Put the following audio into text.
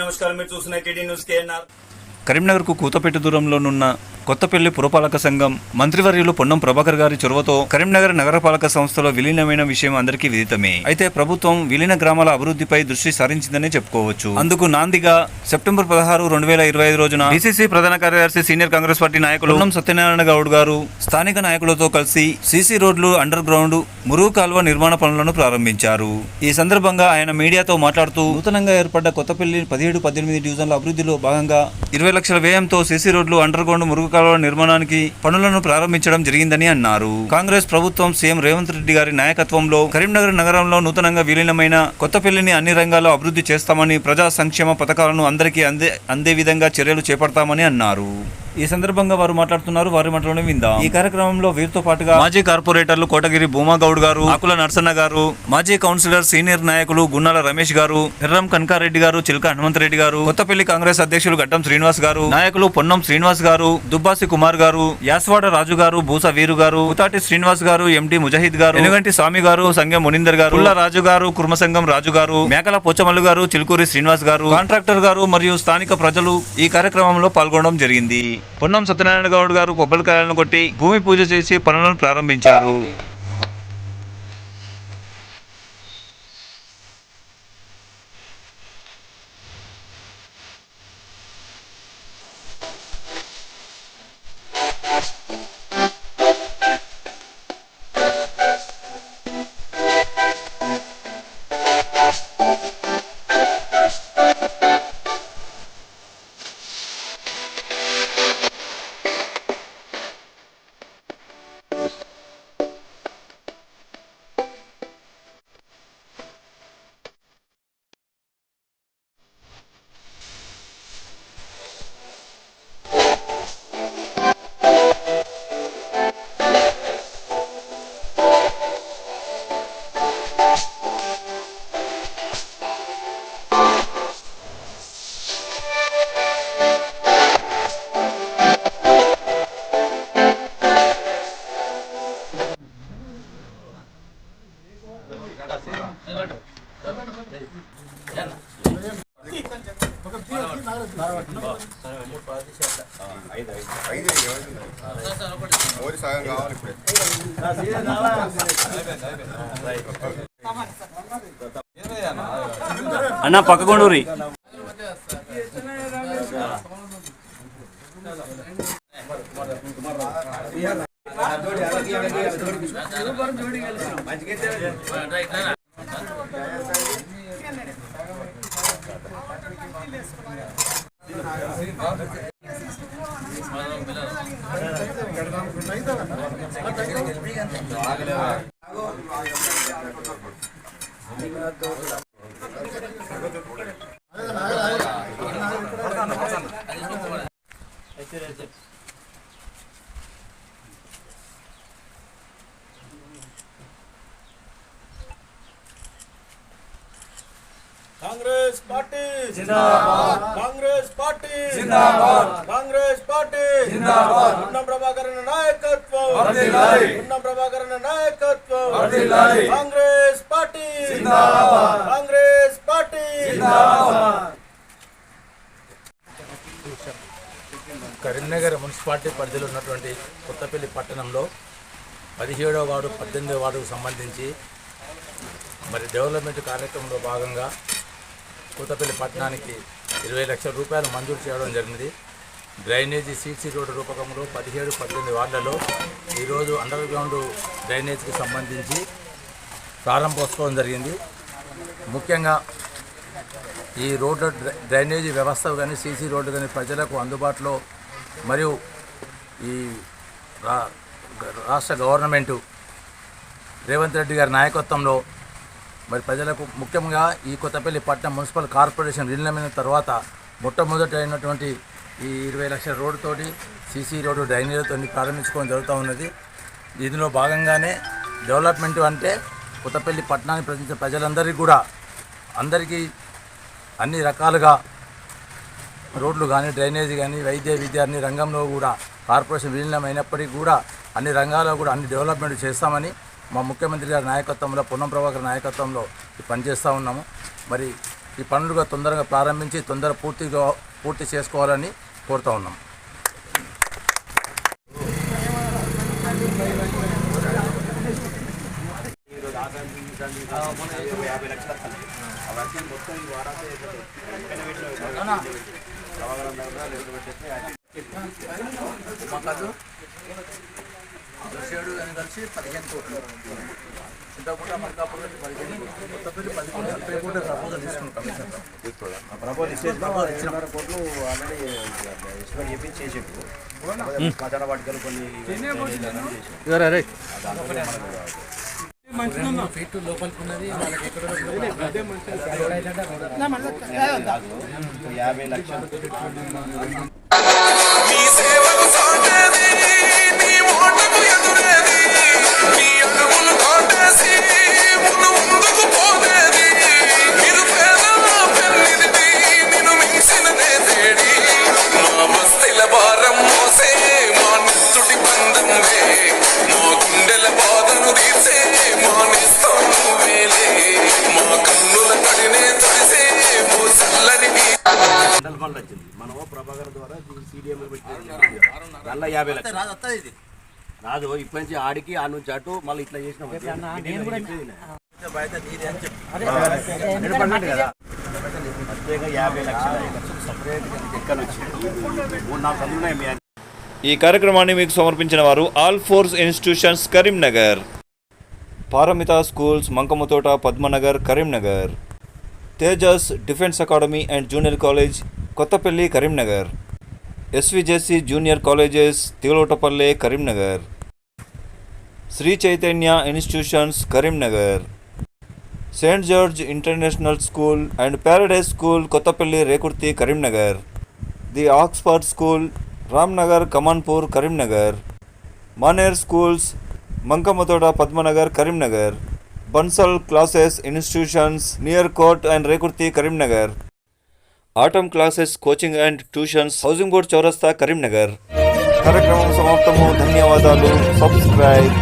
నమస్కారం. మీరు చూస్తున్న టీడీ న్యూస్ కేఎన్ఆర్. కరీంనగర్కు కూతపెట్టు దూరంలోనున్న కొత్తపల్లి పురపాలక సంఘం మంత్రివర్యులు పొన్నం ప్రభాకర్ గారి చొరవతో కరీంనగర్ నగరపాలక సంస్థలో విలీనమైన విషయం అందరికీ విదితమే. అయితే ప్రభుత్వం విలీన గ్రామాల అభివృద్ధిపై దృష్టి సారించిందని చెప్పుకోవచ్చు. అందుకు నాందిగా సెప్టెంబర్ 16, 2025 రోజున డిసిసి ప్రధాన కార్యదర్శి సీనియర్ కాంగ్రెస్ పార్టీ నాయకులు పొన్నం సత్యనారాయణ గౌడ్ గారు స్థానిక నాయకులతో కలిసి సీసీ రోడ్లు, అండర్ గ్రౌండ్, మురుగు కాల్వ నిర్మాణ పనులను ప్రారంభించారు. ఈ సందర్భంగా ఆయన మీడియాతో మాట్లాడుతూ నూతనంగా ఏర్పడ్డ కొత్తపల్లి 17, 18 డివిజన్ల అభివృద్ధిలో భాగంగా 20 లక్షల వ్యయంతో సీసీ రోడ్లు, అండర్ గ్రౌండ్, మురుగు కాలువ నిర్మాణానికి పనులను ప్రారంభించడం జరిగిందని అన్నారు. కాంగ్రెస్ ప్రభుత్వం సీఎం రేవంత్ రెడ్డి గారి నాయకత్వంలో కరీంనగర్ నగరంలో నూతనంగా విలీనమైన కొత్తపల్లిని అన్ని రంగాల్లో అభివృద్ధి చేస్తామని, ప్రజా సంక్షేమ పథకాలను అందరికీ అందే విధంగా చర్యలు చేపడతామని అన్నారు. ఈ సందర్భంగా వారు మాట్లాడుతున్నారు. వారి మాటలను విందాం. ఈ కార్యక్రమంలో వీరితో పాటుగా మాజీ కార్పొరేటర్లు కోటగిరి భూమాగౌడ్ గారు, ఆకుల నర్సన్న గారు, మాజీ కౌన్సిలర్ సీనియర్ నాయకులు గున్నాల రమేష్ గారు, ఎర్రం కనకారెడ్డి గారు, చిల్క హనుమంతరెడ్డి గారు, కొత్తపల్లి కాంగ్రెస్ అధ్యక్షులు గడ్డం శ్రీనివాస్ గారు, నాయకులు పొన్నం శ్రీనివాస్ గారు, దుబ్బాసి కుమార్ గారు, యాస్వాడ రాజు గారు, బూస వీరు గారు, ఉతాటి శ్రీనివాస్ గారు, ఎండి ముజాహిద్ గారు, ఎనుగంటి స్వామి గారు, సంగం మునిందర్ గారు, పుల్ల రాజు గారు, కుర్మసంగం రాజు గారు, మేకల పోచమల్లు గారు, చిలుకూరి శ్రీనివాస్ గారు, కాంట్రాక్టర్ గారు మరియు స్థానిక ప్రజలు ఈ కార్యక్రమంలో పాల్గొనడం జరిగింది. పొన్నం సత్యనారాయణ గౌడ్ గారు కొబ్బరికాయలను కొట్టి భూమి పూజ చేసి పనులను ప్రారంభించారు. అన్న పక్కకొండూరి కాంగ్రెస్ పార్టీ జిందాబాద్, కాంగ్రెస్ పార్టీ జిందాబాద్, కాంగ్రెస్ పార్టీ జిందాబాద్. పొన్నం ప్రభాకర్ నాయకత్వం వర్ధిల్లాలి, పొన్నం ప్రభాకర్ నాయకత్వం వర్ధిల్లాలి. కాంగ్రెస్ పార్టీ జిందాబాద్, కాంగ్రెస్ పార్టీ జిందాబాద్. కరీంనగర్ మున్సిపాలిటీ పరిధిలో ఉన్నటువంటి కొత్తపల్లి పట్టణంలో 17వ వార్డు, 18వ వార్డుకు సంబంధించి మరి డెవలప్మెంట్ కార్యక్రమంలో భాగంగా కొత్తపల్లి పట్టణానికి 20 లక్షల రూపాయలు మంజూరు చేయడం జరిగింది. డ్రైనేజీ సీసీ రోడ్డు రూపకంలో 17, 18 వార్డులలో ఈరోజు అండర్ గ్రౌండ్ డ్రైనేజీకి సంబంధించి ప్రారంభోత్సవం జరిగింది. ముఖ్యంగా ఈ రోడ్డు డ్రైనేజీ వ్యవస్థ కానీ, సీసీ రోడ్డు కానీ ప్రజలకు అందుబాటులో మరియు ఈ రాష్ట్ర గవర్నమెంటు రేవంత్ రెడ్డి గారి నాయకత్వంలో మరి ప్రజలకు ముఖ్యంగా ఈ కొత్తపల్లి పట్టణం మున్సిపల్ కార్పొరేషన్ విలీనమైన తర్వాత మొట్టమొదటి అయినటువంటి ఈ 20 లక్షల రోడ్డుతోటి సీసీ రోడ్డు డ్రైనేజీతో ప్రారంభించుకోవడం జరుగుతూ ఉన్నది. దీనిలో భాగంగానే డెవలప్మెంట్ అంటే కొత్తపల్లి పట్టణాన్ని ప్రజల ప్రజలందరికీ కూడా అందరికీ అన్ని రకాలుగా రోడ్లు కానీ, డ్రైనేజీ కానీ, వైద్య విద్య అన్ని రంగంలో కూడా కార్పొరేషన్ విలీనమైనప్పటికీ కూడా అన్ని రంగాల్లో కూడా అన్ని డెవలప్మెంట్ చేస్తామని మా ముఖ్యమంత్రి గారి నాయకత్వంలో, పొన్నం ప్రభాకర్ నాయకత్వంలో పనిచేస్తూ ఉన్నాము. మరి ఈ పనులుగా తొందరగా ప్రారంభించి పూర్తి చేసుకోవాలని కోరుతా ఉన్నాం. కలిసి 15 కోట్లు, చింతకుంట మల్కాపూర్ 15 కోట్లు, కొత్తపల్లి 10 కోట్లు, 30 కోట్లు ప్రపోజల్ తీసుకున్నాం కమిషన్లో. కోట్లు ఆల్రెడీ ఎస్టిమేట్ చేపించి చేసేట్టు ప్రచార వాటికలు కొన్ని ఫీట్ లోపలికి ఉన్నది వాళ్ళకి ఎక్కడ 50 లక్షలు ఫండ్ వచ్చింది. మనం ప్రభాకర్ ద్వారా CDM పెట్టి 50 లక్షలు రాదు. ఇప్పటి నుంచి ఆడికి ఆ నుంచి అటు మళ్ళీ ఇట్లా చేసిన ప్రత్యేక 50 లక్షలు సపరేట్గా ఎక్కడ వచ్చింది 3-4 చదువులు ఉన్నాయి. ఈ కార్యక్రమాన్ని మీకు సమర్పించిన వారు all force institutions Karimnagar, Paramita schools Mankammathota Padmanagar Karimnagar, Tejas defence academy and junior college Kothapalli Karimnagar, SVJC junior colleges Tigalotapalle Karimnagar, Sri Chaitanya institutions Karimnagar, Saint George international school and paradise school Kothapalli Rekurthi Karimnagar, the Oxford school Ramnagar Kamanpur Karimnagar, Maner schools Mankammathota Padmanagar Karimnagar, Bansal classes institutions near court and Rekurthi Karimnagar, atom classes coaching and tuitions housing board చౌరస్తా కరీంనగర్. కార్యక్రమం సమాప్తము. ధన్యవాదాలు. Subscribe.